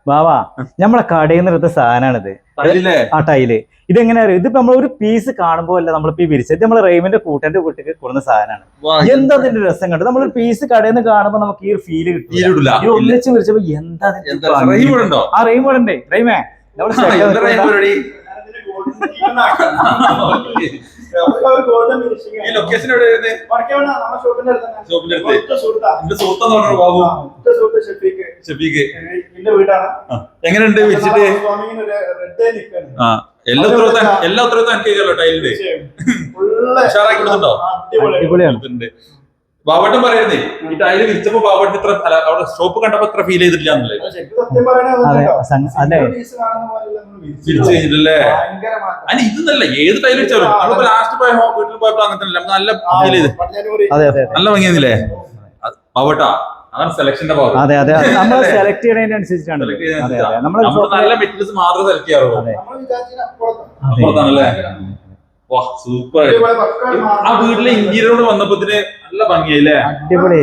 ബാവാ നമ്മളെ കടയിൽ നിന്ന് എടുത്ത സാധനമാണിത്. ആ ടൈല് ഇതെങ്ങനെ അറിയാം? ഇതിപ്പോ നമ്മൾ ഒരു പീസ് കാണുമ്പോ അല്ല നമ്മളിപ്പോ ഈ വിരിച്ചത് നമ്മള് റെയിമിന്റെ കൂട്ടന്റെ വീട്ടിൽ കൊടുക്കുന്ന സാധനമാണ്. എന്താ അതിന്റെ രസം കണ്ടത്? നമ്മളൊരു പീസ് കടയിൽ നിന്ന് കാണുമ്പോ നമുക്ക് ഈ ഒരു ഫീല് കിട്ടില്ല. ഒന്നിച്ച് വിരിച്ചപ്പോ എന്താ ആ റെയിം ഉണ്ടേ റെയിമേ എങ്ങനെയുണ്ട് വെച്ചിട്ട്? എല്ലാ ഉത്തരവാദിത്തം എനിക്ക് ടൈലിന്റെ ഉഷാറാക്കി കൊടുത്തുണ്ടോ? ബാബട്ടൻ പറയുന്നേ ഈ ടൈല് വിരിച്ചപ്പോ ബാബട്ടൻ ഇത്ര അവിടെ ഷോപ്പ് കണ്ടപ്പോ ഇത്ര ഫീൽ ചെയ്തിട്ടില്ല വിരിച്ചു കഴിഞ്ഞിട്ടല്ലേ? അതിന് ഇതൊന്നല്ല ഏത് ടൈല് വെച്ചാലും നമ്മളിപ്പോ ലാസ്റ്റ് പോയ വീട്ടിൽ പോയപ്പോ അങ്ങനത്തെ നല്ല ഫീൽ ചെയ്ത് നല്ല ഭംഗിയാന്നില്ലേ ബാബട്ടാ? അതാണ് സെലക്ഷന്റെ പവർ. അതെ അതെ നമ്മൾ സെലക്ട് ചെയ്യുന്നതിനനുസരിച്ചാണ്. നല്ല മെറ്റീരിയൽസ് മാത്രമേ സെലക്ട് ചെയ്യാറുള്ളൂ. അപ്പുറത്താണല്ലേ? വാ സൂപ്പർ. ആ വീട്ടിലെ ഇന്റീരിയറോട് വന്നപ്പോത്തിന് നല്ല ഭംഗിയല്ലേ? അടിപൊളി,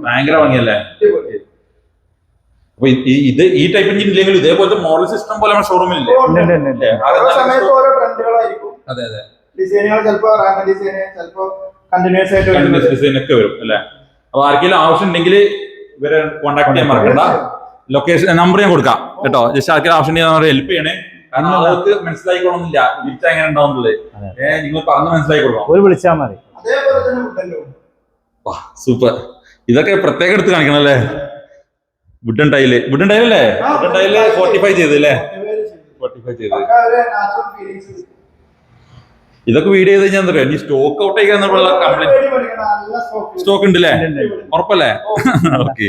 ഭയങ്കര ഭംഗിയല്ലേ? അപ്പൊ ഇത് ഈ ടൈപ്പ് ഇല്ലെങ്കിലും ഇതേപോലത്തെ മോഡൽ സിസ്റ്റം പോലെ നമ്മുടെ ഷോറൂമിലില്ലേ? അതെ അതെ, ഡിസൈൻ ഒക്കെ വരും അല്ലെ? അപ്പൊ ആർക്കെങ്കിലും ആവശ്യം ഉണ്ടെങ്കിൽ ഇവരെ കോൺടാക്ട് ചെയ്യാൻ മറക്കണ്ട. ലൊക്കേഷൻ നമ്പർ ഞാൻ കൊടുക്കാം കേട്ടോ. ജസ്റ്റ് ആർക്കെങ്കിലും ആവശ്യം ഉണ്ടെങ്കിൽ ഹെൽപ്പ് ചെയ്യണേ. കാരണം അവർക്ക് മനസ്സിലായിക്കോണമെന്നില്ല വിരിച്ച എങ്ങനെ ഉണ്ടാവുന്നത്. നിങ്ങൾ പറഞ്ഞ് മനസ്സിലാക്കി കൊടുക്കണം, വിളിച്ചാൽ മതി. സൂപ്പർ. ഇതൊക്കെ പ്രത്യേകം എടുത്ത് കാണിക്കണം അല്ലേ? വുഡൻ ടൈലല്ലേ? വുഡൻ ടൈല് 45 ചെയ്തല്ലേ? 45 ചെയ്ത് ഇതൊക്കെ വീഡിയോ ചെയ്ത് കഴിഞ്ഞാൽ എന്താ പറയാ, സ്റ്റോക്ക് ഔട്ട് ചെയ്യാന്നുള്ള കംപ്ലൈന്റ് സ്റ്റോക്ക് ഉണ്ടല്ലേ? ഉറപ്പല്ലേ? ഓക്കെ.